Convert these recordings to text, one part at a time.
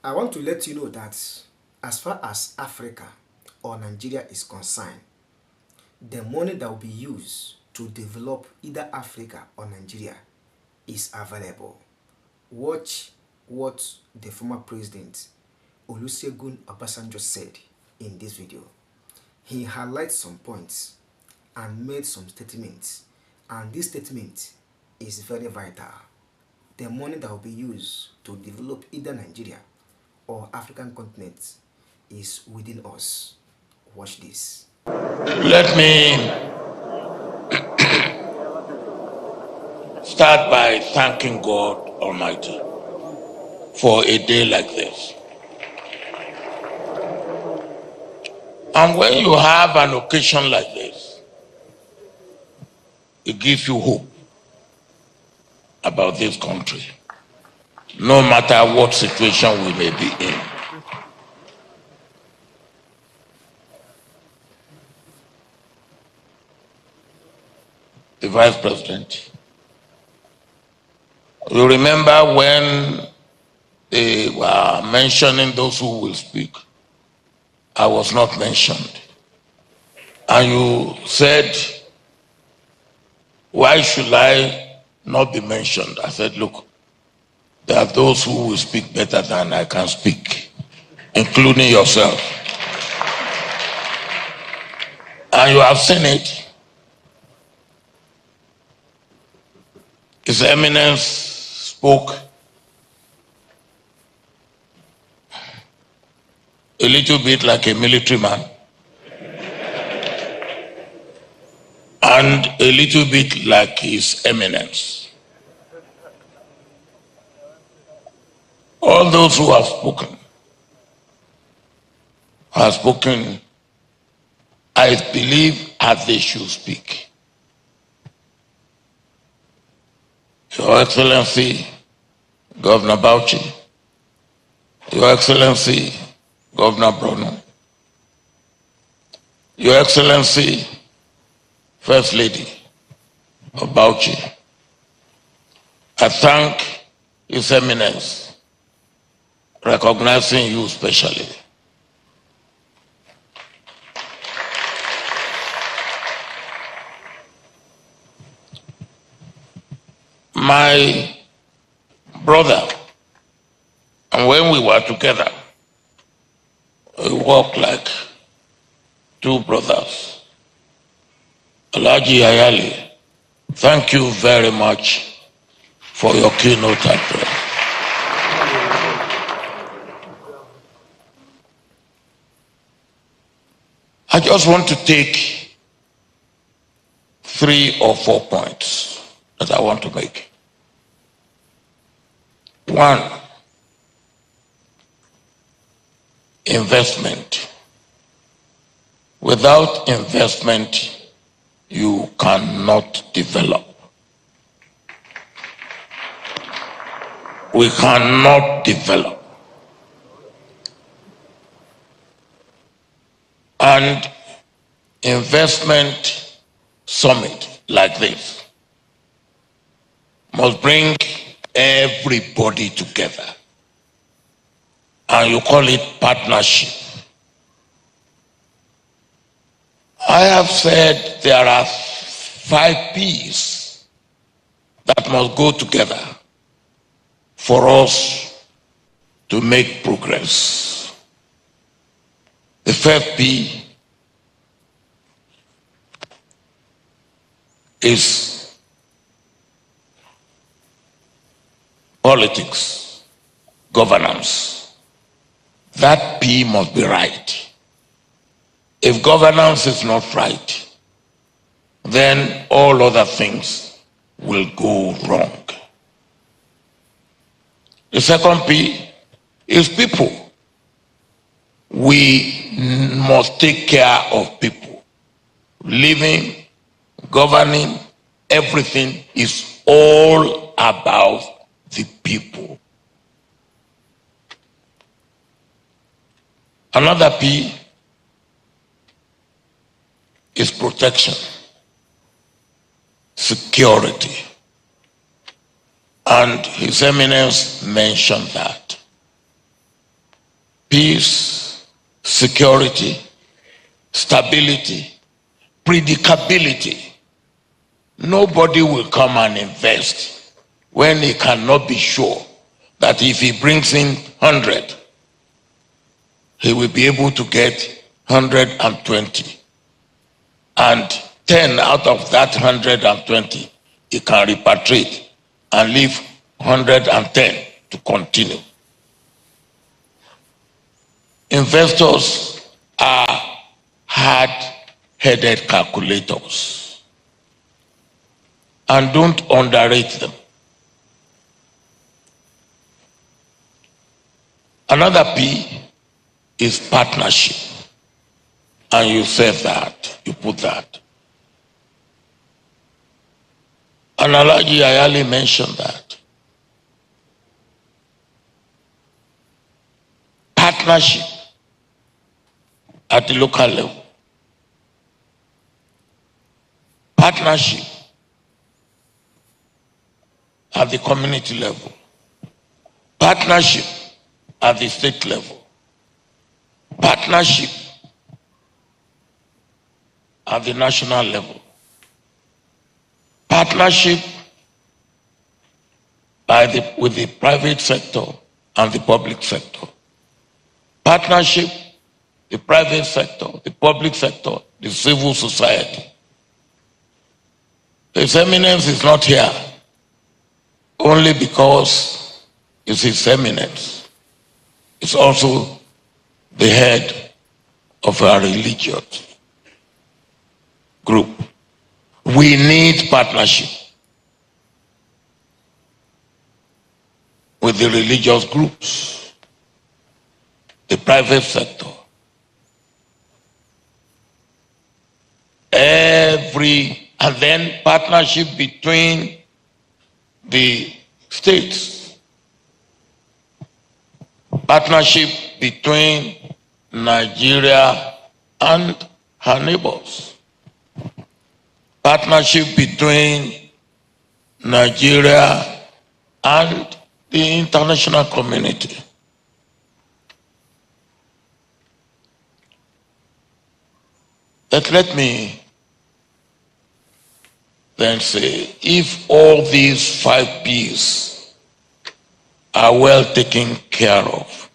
I want to let you know that as far as Africa or Nigeria is concerned, the money that will be used to develop either Africa or Nigeria is available. Watch what the former president Olusegun Obasanjo said in this video. He highlights some points and made some statements, and this statement is very vital. The money that will be used to develop either Nigeria or African continent is within us. Watch this. Let me start by thanking God Almighty for a day like this. And when you have an occasion like this, it gives you hope about this country, no matter what situation we may be in. The Vice President, you remember when they were mentioning those who will speak, I was not mentioned. And you said, why should I not be mentioned? I said, look, there are those who will speak better than I can speak, including yourself. And you have seen it. His Eminence spoke a little bit like a military man and a little bit like His Eminence. All those who have spoken, I believe, as they should speak. Your Excellency, Governor Bauchi, Your Excellency, Governor Bruno, Your Excellency, First Lady of Bauchi, I thank His Eminence, recognizing you specially. My brother, and when we were together, we walked like two brothers. Alhaji Ayali, thank you very much for your keynote address. I just want to take 3 or 4 points that I want to make. 1, investment. Without investment, you cannot develop. We cannot develop. And investment summit like this must bring everybody together. And you call it partnership. I have said there are 5 P's that must go together for us to make progress. The first P is politics, governance. That P must be right. If governance is not right, then all other things will go wrong. The second P is people. We must take care of people. Living, governing, everything is all about the people. Another P is protection, security. And His Eminence mentioned that. peace, security, stability, predictability. Nobody will come and invest when he cannot be sure that if he brings in 100, he will be able to get 120. And 10 out of that 120, he can repatriate and leave 110 to continue. Investors are hard-headed calculators, and don't underrate them. Another P is partnership, and you said that, you put that. And Alhaji Ayali mentioned that. Partnership at the local level. Partnership at the community level. Partnership at the state level. Partnership at the national level. Partnership with the private sector and the public sector. Partnership, the private sector, the public sector, the civil society. His Eminence is not here only because it's His Eminence. It's also the head of our religious group. We need partnership with the religious groups, the private sector, and then partnership between the states, partnership between Nigeria and her neighbors, partnership between Nigeria and the international community. But let me then say, if all these 5 P's are well taken care of,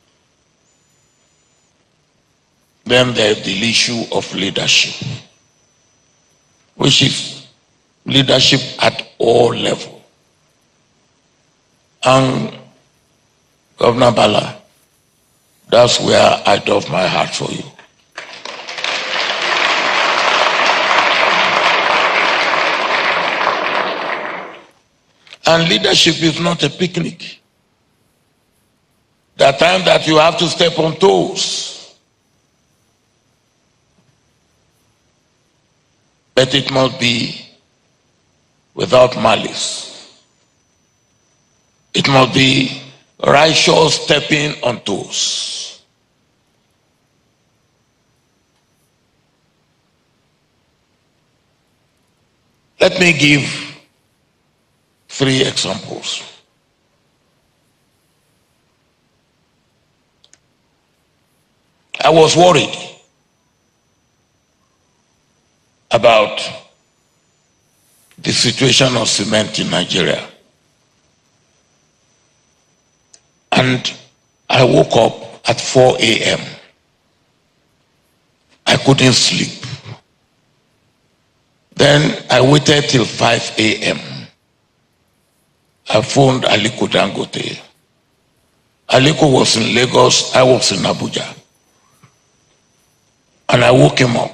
then there's the issue of leadership, which is leadership at all levels. And Governor Bala, that's where I doff my heart for you. And leadership is not a picnic. There are times that you have to step on toes. But it must be without malice. It must be righteous stepping on toes. Let me give 3 examples. I was worried about the situation of cement in Nigeria. And I woke up at 4 a.m. I couldn't sleep. Then I waited till 5 a.m. I phoned Aliko Dangote. Aliko was in Lagos, I was in Abuja. And I woke him up.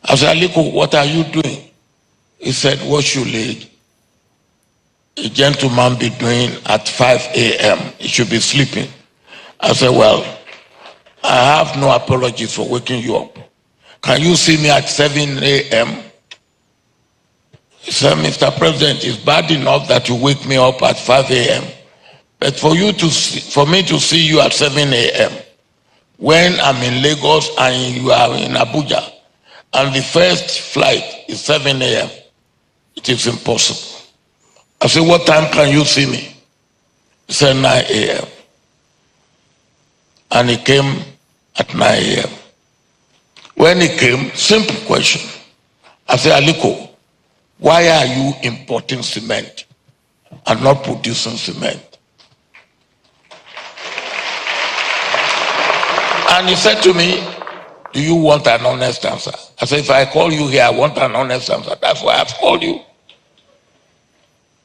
I said, Aliko, what are you doing? He said, what should a gentleman be doing at 5 a.m.? He should be sleeping. I said, well, I have no apologies for waking you up. Can you see me at 7 a.m.? He said, Mr. President, it's bad enough that you wake me up at 5 a.m. But for me to see you at 7 a.m. when I'm in Lagos and you are in Abuja, and the first flight is 7 a.m., it is impossible. I said, what time can you see me? He said, 9 a.m. and he came at 9 a.m. When he came, simple question. I said, Aliko, why are you importing cement and not producing cement? And he said to me, do you want an honest answer? I said, if I call you here, I want an honest answer. That's why I've called you.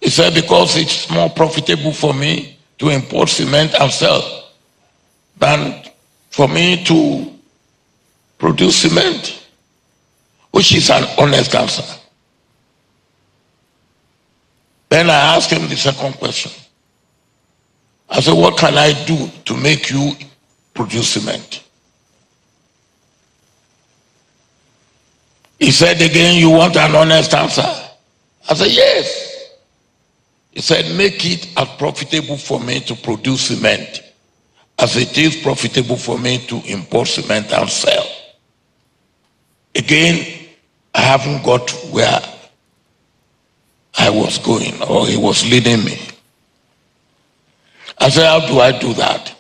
He said, because it's more profitable for me to import cement and sell than for me to produce cement, which is an honest answer. Then I asked him the second question. I said, what can I do to make you produce cement? He said again, you want an honest answer? I said, yes. He said, make it as profitable for me to produce cement as it is profitable for me to import cement and sell. Again, I haven't got where I was going, or he was leading me. I said, how do I do that?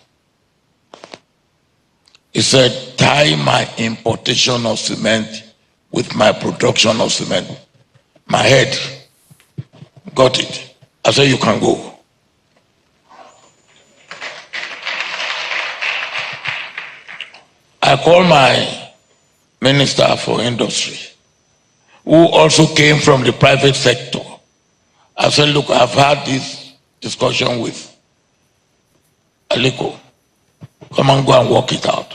He said, tie my importation of cement with my production of cement. My head got it. I said, you can go. I called my Minister for Industry, who also came from the private sector. I said, look, I've had this discussion with Aliko. Come and go and work it out.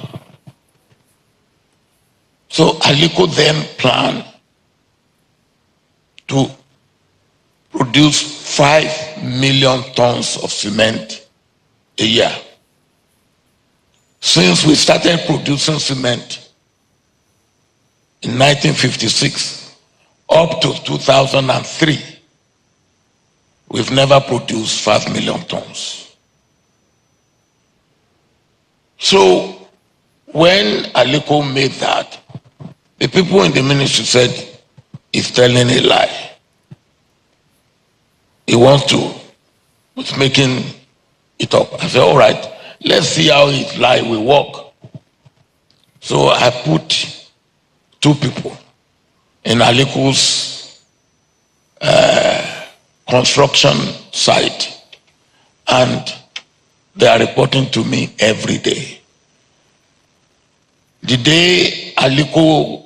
So Aliko then planned to produce 5 million tons of cement a year. Since we started producing cement in 1956 up to 2003, we've never produced 5 million tons. So when Aliko made that, the people in the ministry said, he's telling a lie. He wants to, he's making it up. I said, all right, let's see how his lie will work. So I put 2 people in Aliko's construction site, and they are reporting to me every day. The day Aliko,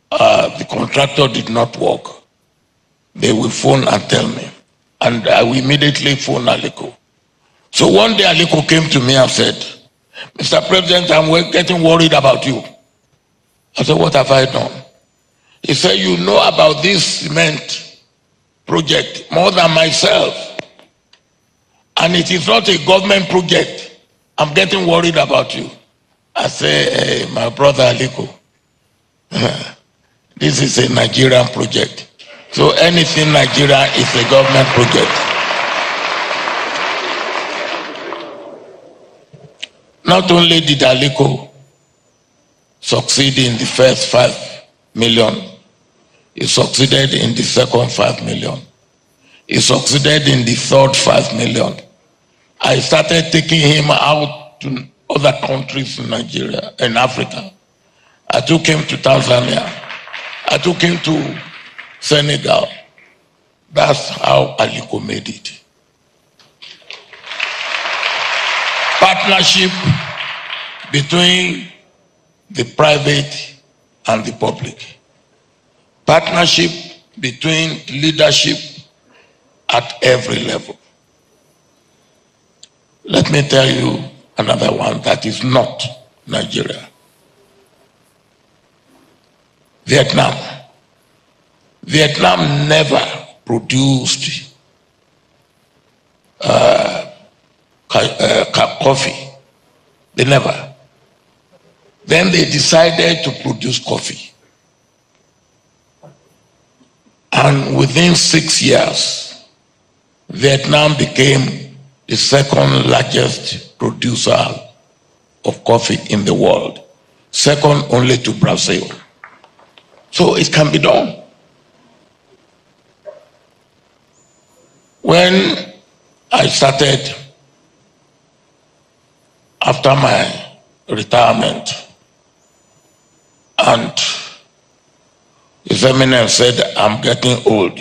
the contractor, did not work, they will phone and tell me, and I will immediately phone Aliko. So one day Aliko came to me and said, Mr. President, I'm getting worried about you. I said, what have I done? He said, you know about this cement project more than myself, and it is not a government project. I'm getting worried about you. I say, hey, my brother Aliko, this is a Nigerian project. So anything Nigeria is a government project. Not only did Aliko succeed in the first 5 million, he succeeded in the second 5 million. He succeeded in the third 5 million. I started taking him out to other countries in Nigeria, in Africa. I took him to Tanzania. I took him to Senegal. That's how Aliko made it. Partnership between the private and the public. Partnership between leadership at every level. Let me tell you another one that is not Nigeria. Vietnam. Vietnam never produced coffee. They never. Then they decided to produce coffee. And within 6 years, Vietnam became the second largest producer of coffee in the world, second only to Brazil. So it can be done. When I started after my retirement, and His Eminence said, I'm getting old.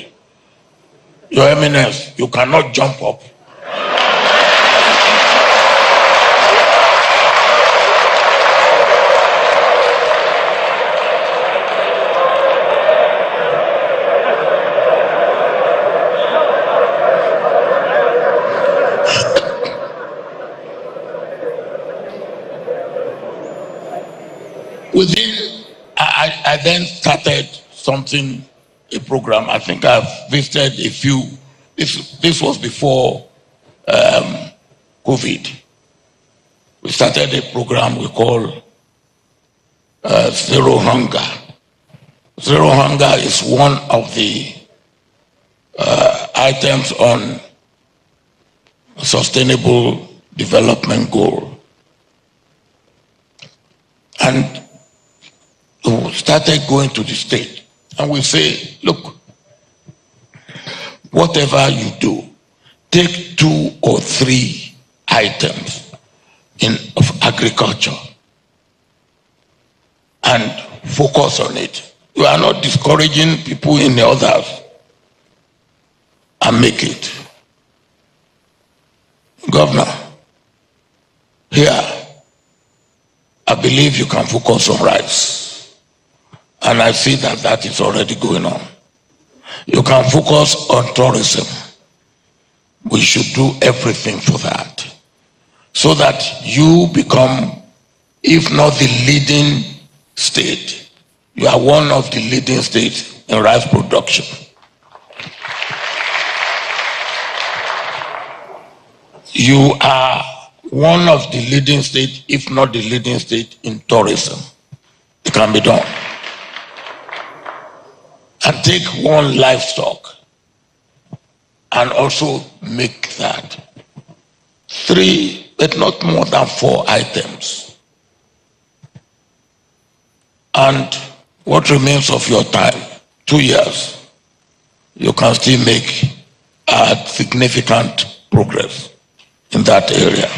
Your Eminence, you cannot jump up. I then started something, a program. I think I've visited a few. This was before COVID. We started a program we call Zero Hunger. Zero Hunger is one of the items on sustainable development goal. And we started going to the state and we say, look, whatever you do, take 2 or 3 items of agriculture and focus on it. You are not discouraging people in the others, and make it. Governor, here, I believe you can focus on rice. And I see that that is already going on. You can focus on tourism. We should do everything for that. So that you become, if not the leading state, you are one of the leading states in rice production. You are one of the leading states, if not the leading state, in tourism. It can be done. And take one livestock and also make that 3, but not more than 4 items. And what remains of your time, 2 years, you can still make significant progress in that area.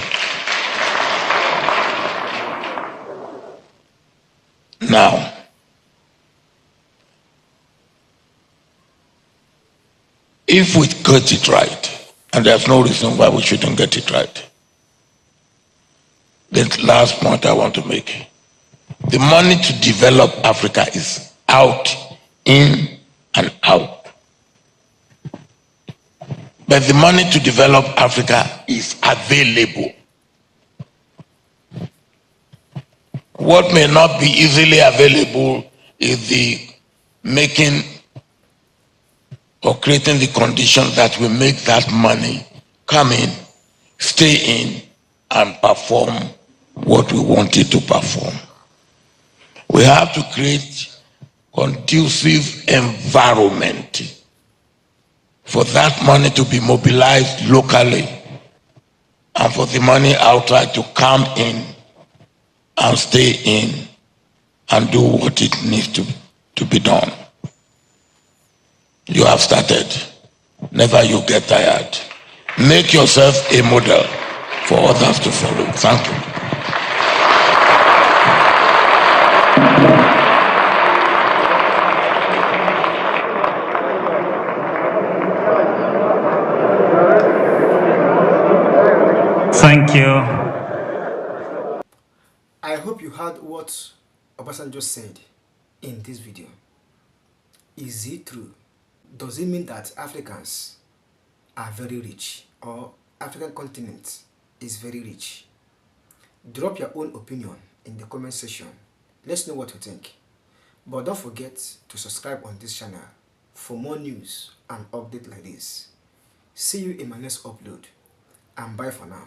Now, if we get it right, and there's no reason why we shouldn't get it right, the last point I want to make, the money to develop Africa is out, in and out. But the money to develop Africa is available. What may not be easily available is the making or creating the condition that will make that money come in, stay in, and perform what we want it to perform. We have to create conducive environment for that money to be mobilized locally and for the money outside to come in and stay in and do what it needs to be done. You have started. Never you get tired. Make yourself a model for others to follow. Thank you. Thank you. I hope you heard what Obasanjo said in this video. Is it true? Does it mean that Africans are very rich, or African continent is very rich? Drop your own opinion in the comment section. Let's know what you think. But don't forget to subscribe on this channel for more news and updates like this. See you in my next upload, and bye for now.